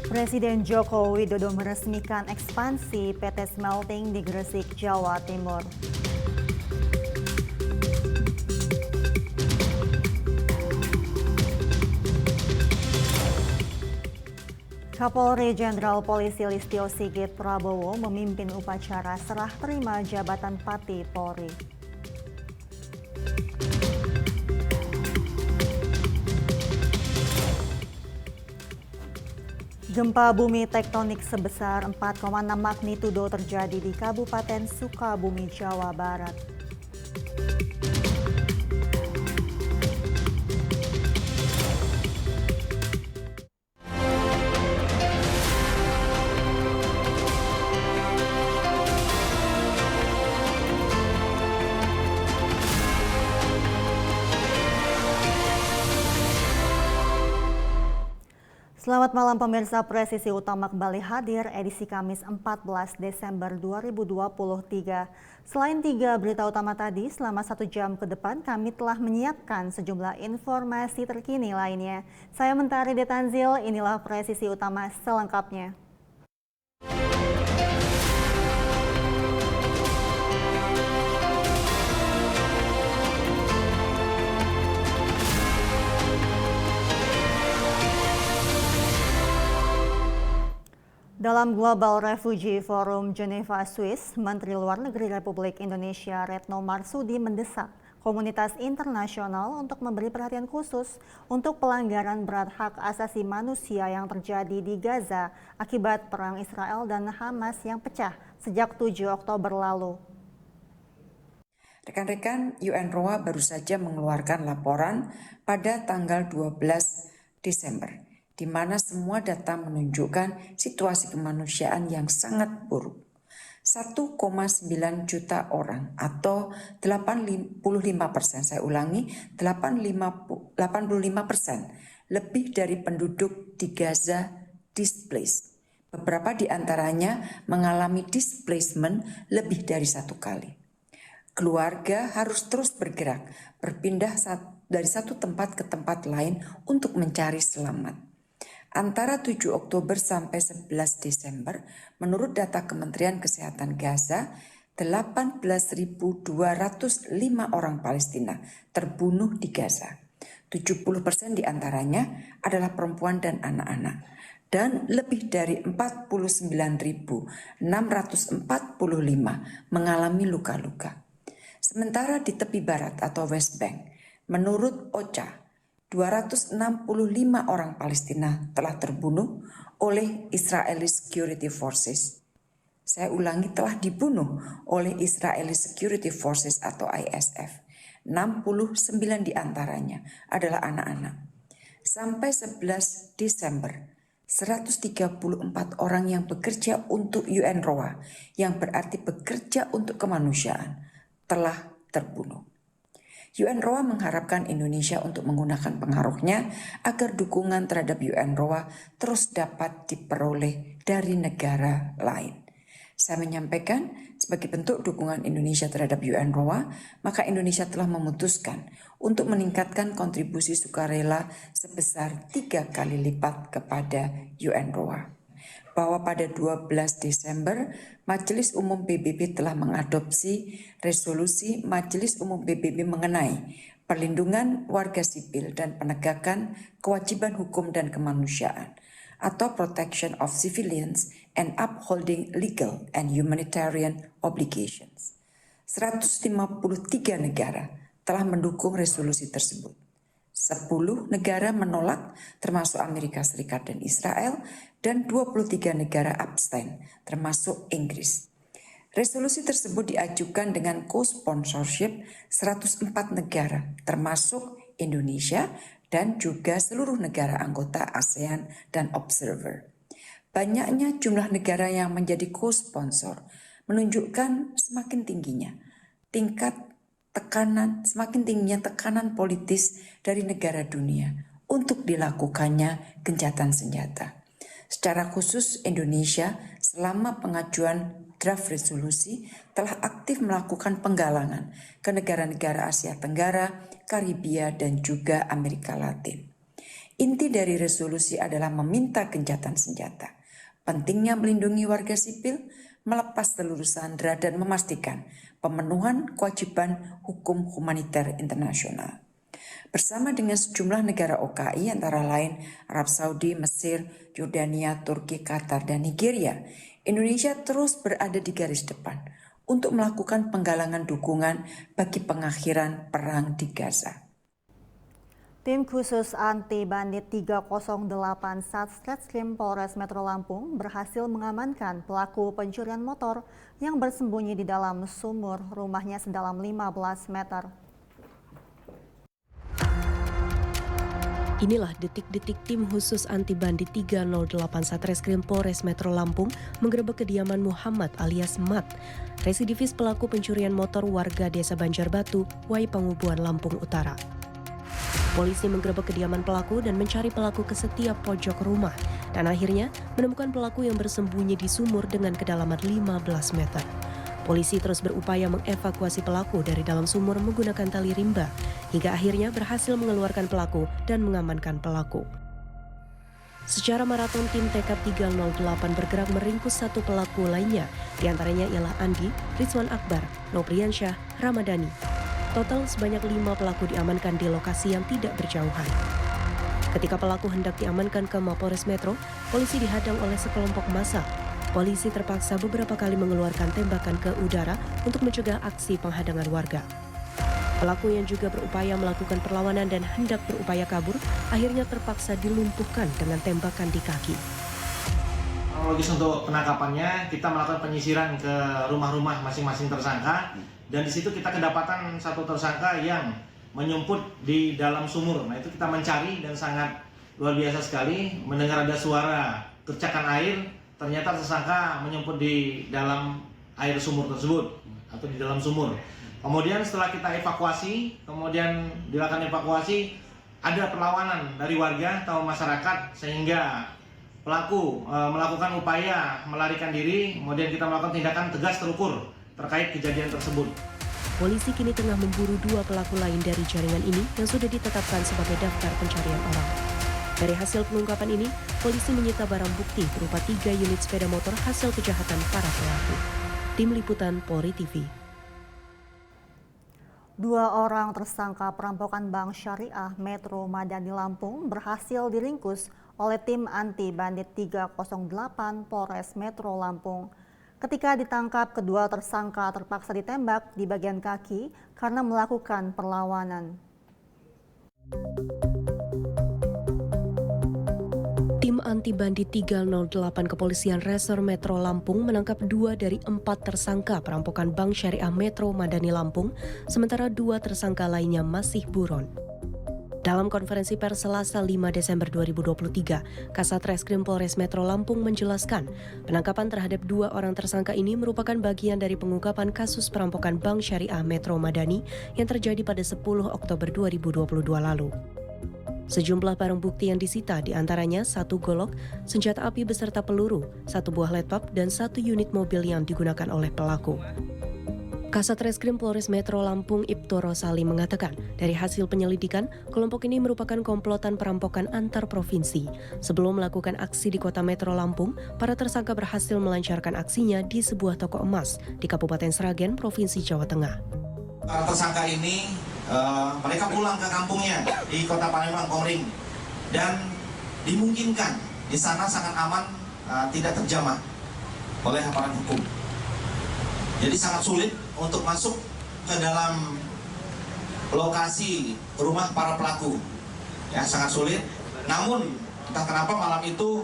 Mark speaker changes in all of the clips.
Speaker 1: Presiden Joko Widodo meresmikan ekspansi PT Smelting di Gresik, Jawa Timur. Kapolri Jenderal Polisi Listio Sigit Prabowo memimpin upacara serah terima jabatan Pati Polri. Gempa bumi tektonik sebesar 4,6 magnitudo terjadi di Kabupaten Sukabumi, Jawa Barat. Selamat malam pemirsa, Presisi Utama kembali hadir edisi Kamis 14 Desember 2023. Selain 3 berita utama tadi, selama 1 jam ke depan kami telah menyiapkan sejumlah informasi terkini lainnya. Saya Mentari Detanzil, inilah Presisi Utama selengkapnya. Dalam Global Refugee Forum Geneva, Swiss, Menteri Luar Negeri Republik Indonesia Retno Marsudi mendesak komunitas internasional untuk memberi perhatian khusus untuk pelanggaran berat hak asasi manusia yang terjadi di Gaza akibat perang Israel dan Hamas yang pecah sejak 7 Oktober lalu.
Speaker 2: Rekan-rekan, UNRWA baru saja mengeluarkan laporan pada tanggal 12 Desember. Di mana semua data menunjukkan situasi kemanusiaan yang sangat buruk. 1,9 juta orang atau 85%, saya ulangi, 85%, lebih dari penduduk di Gaza displaced. Beberapa di antaranya mengalami displacement lebih dari 1 kali. Keluarga harus terus bergerak, berpindah dari satu tempat ke tempat lain untuk mencari selamat. Antara 7 Oktober sampai 11 Desember, menurut data Kementerian Kesehatan Gaza, 18.205 orang Palestina terbunuh di Gaza. 70% diantaranya adalah perempuan dan anak-anak. Dan lebih dari 49.645 mengalami luka-luka. Sementara di tepi barat atau West Bank, menurut OCHA, 265 orang Palestina telah terbunuh oleh Israeli Security Forces. Saya ulangi, telah dibunuh oleh Israeli Security Forces atau ISF. 69 diantaranya adalah anak-anak. Sampai 11 Desember, 134 orang yang bekerja untuk UNRWA, yang berarti bekerja untuk kemanusiaan, telah terbunuh. UNRWA mengharapkan Indonesia untuk menggunakan pengaruhnya agar dukungan terhadap UNRWA terus dapat diperoleh dari negara lain. Saya menyampaikan sebagai bentuk dukungan Indonesia terhadap UNRWA, maka Indonesia telah memutuskan untuk meningkatkan kontribusi sukarela sebesar 3 kali lipat kepada UNRWA. Bahwa pada 12 Desember, Majelis Umum PBB telah mengadopsi resolusi Majelis Umum PBB mengenai perlindungan warga sipil dan penegakan kewajiban hukum dan kemanusiaan atau Protection of Civilians and Upholding Legal and Humanitarian Obligations. 153 negara telah mendukung resolusi tersebut. 10 negara menolak, termasuk Amerika Serikat dan Israel, dan 23 negara abstain, termasuk Inggris. Resolusi tersebut diajukan dengan co-sponsorship 104 negara, termasuk Indonesia dan juga seluruh negara anggota ASEAN dan observer. Banyaknya jumlah negara yang menjadi co-sponsor menunjukkan semakin tingginya semakin tingginya tekanan politis dari negara dunia untuk dilakukannya gencatan senjata. Secara khusus Indonesia selama pengajuan draft resolusi telah aktif melakukan penggalangan ke negara-negara Asia Tenggara, Karibia, dan juga Amerika Latin. Inti dari resolusi adalah meminta gencatan senjata, pentingnya melindungi warga sipil, melepas seluruh sandera dan memastikan pemenuhan kewajiban hukum humaniter internasional. Bersama dengan sejumlah negara OKI antara lain Arab Saudi, Mesir, Yordania, Turki, Qatar, dan Nigeria, Indonesia terus berada di garis depan untuk melakukan penggalangan dukungan bagi pengakhiran perang di Gaza.
Speaker 1: Tim khusus anti bandit 308 Satreskrim Polres Metro Lampung berhasil mengamankan pelaku pencurian motor yang bersembunyi di dalam sumur rumahnya sedalam 15 meter.
Speaker 3: Inilah detik-detik tim khusus anti bandit 308 Satreskrim Polres Metro Lampung menggerebek kediaman Muhammad alias Mat, residivis pelaku pencurian motor warga Desa Banjarbatu, Wai Pangubuan, Lampung Utara. Polisi menggerebek kediaman pelaku dan mencari pelaku ke setiap pojok rumah dan akhirnya menemukan pelaku yang bersembunyi di sumur dengan kedalaman 15 meter. Polisi terus berupaya mengevakuasi pelaku dari dalam sumur menggunakan tali rimba, hingga akhirnya berhasil mengeluarkan pelaku dan mengamankan pelaku. Secara maraton, tim TK 308 bergerak meringkus satu pelaku lainnya, diantaranya ialah Andi, Rizwan Akbar, Nopriansyah, Ramadhani. Total sebanyak 5 pelaku diamankan di lokasi yang tidak berjauhan. Ketika pelaku hendak diamankan ke Mapolres Metro, polisi dihadang oleh sekelompok massa. Polisi terpaksa beberapa kali mengeluarkan tembakan ke udara untuk mencegah aksi penghadangan warga. Pelaku yang juga berupaya melakukan perlawanan dan hendak berupaya kabur, akhirnya terpaksa dilumpuhkan dengan tembakan di kaki.
Speaker 4: Kronologis untuk penangkapannya, kita melakukan penyisiran ke rumah-rumah masing-masing tersangka, dan di situ kita kedapatan satu tersangka yang menyumput di dalam sumur. Nah, itu kita mencari dan sangat luar biasa sekali mendengar ada suara gercakan air. Ternyata tersangka menyumput di dalam air sumur tersebut atau di dalam sumur. Kemudian setelah kita evakuasi, kemudian dilakukan evakuasi, ada perlawanan dari warga atau masyarakat sehingga pelaku melakukan upaya melarikan diri. Kemudian kita melakukan tindakan tegas terukur terkait kejadian tersebut.
Speaker 3: Polisi kini tengah memburu 2 pelaku lain dari jaringan ini yang sudah ditetapkan sebagai daftar pencarian orang. Dari hasil pengungkapan ini, polisi menyita barang bukti berupa 3 unit sepeda motor hasil kejahatan para pelaku. Tim Liputan Polri TV.
Speaker 1: 2 orang tersangka perampokan Bank Syariah Metro Madani Lampung berhasil diringkus oleh tim anti bandit 308 Polres Metro Lampung. Ketika ditangkap, kedua tersangka terpaksa ditembak di bagian kaki karena melakukan perlawanan.
Speaker 3: Tim anti bandit 308 Kepolisian Resor Metro Lampung menangkap 2 dari 4 tersangka perampokan Bank Syariah Metro Madani Lampung, sementara 2 tersangka lainnya masih buron. Dalam konferensi pers Selasa 5 Desember 2023, Kasat Reskrim Polres Metro Lampung menjelaskan, penangkapan terhadap 2 orang tersangka ini merupakan bagian dari pengungkapan kasus perampokan Bank Syariah Metro Madani yang terjadi pada 10 Oktober 2022 lalu. Sejumlah barang bukti yang disita diantaranya 1 golok, senjata api beserta peluru, 1 buah laptop, dan 1 unit mobil yang digunakan oleh pelaku. Kasat Reskrim Polres Metro Lampung Ibtu Rosali mengatakan, dari hasil penyelidikan, kelompok ini merupakan komplotan perampokan antar provinsi. Sebelum melakukan aksi di kota Metro Lampung, para tersangka berhasil melancarkan aksinya di sebuah toko emas di Kabupaten Sragen, Provinsi Jawa Tengah.
Speaker 5: Para tersangka ini mereka pulang ke kampungnya di kota Palembang, Komering, dan dimungkinkan di sana sangat aman, tidak terjamah oleh aparat hukum. Jadi sangat sulit untuk masuk ke dalam lokasi rumah para pelaku, ya sangat sulit. Namun entah kenapa malam itu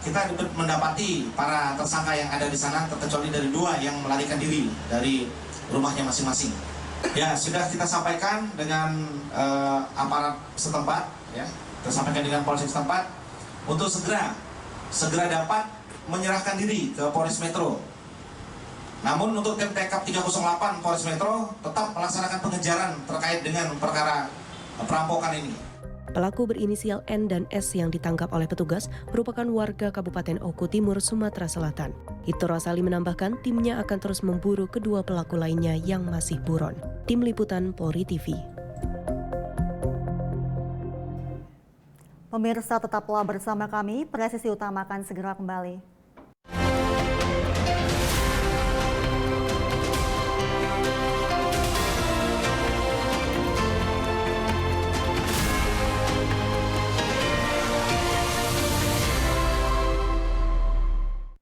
Speaker 5: kita mendapati para tersangka yang ada di sana, terkecuali dari 2 yang melarikan diri dari rumahnya masing-masing. Ya, sudah kita sampaikan dengan aparat setempat, ya, kita sampaikan dengan polisi setempat untuk segera dapat menyerahkan diri ke Polres Metro. Namun untuk tim TK 308 Polres Metro tetap melaksanakan pengejaran terkait dengan perkara perampokan ini.
Speaker 3: Pelaku berinisial N dan S yang ditangkap oleh petugas merupakan warga Kabupaten Oku Timur, Sumatera Selatan. Ibtu Rosali menambahkan timnya akan terus memburu kedua pelaku lainnya yang masih buron. Tim Liputan Polri TV.
Speaker 1: Pemirsa tetaplah bersama kami, Presisi Utama akan segera kembali.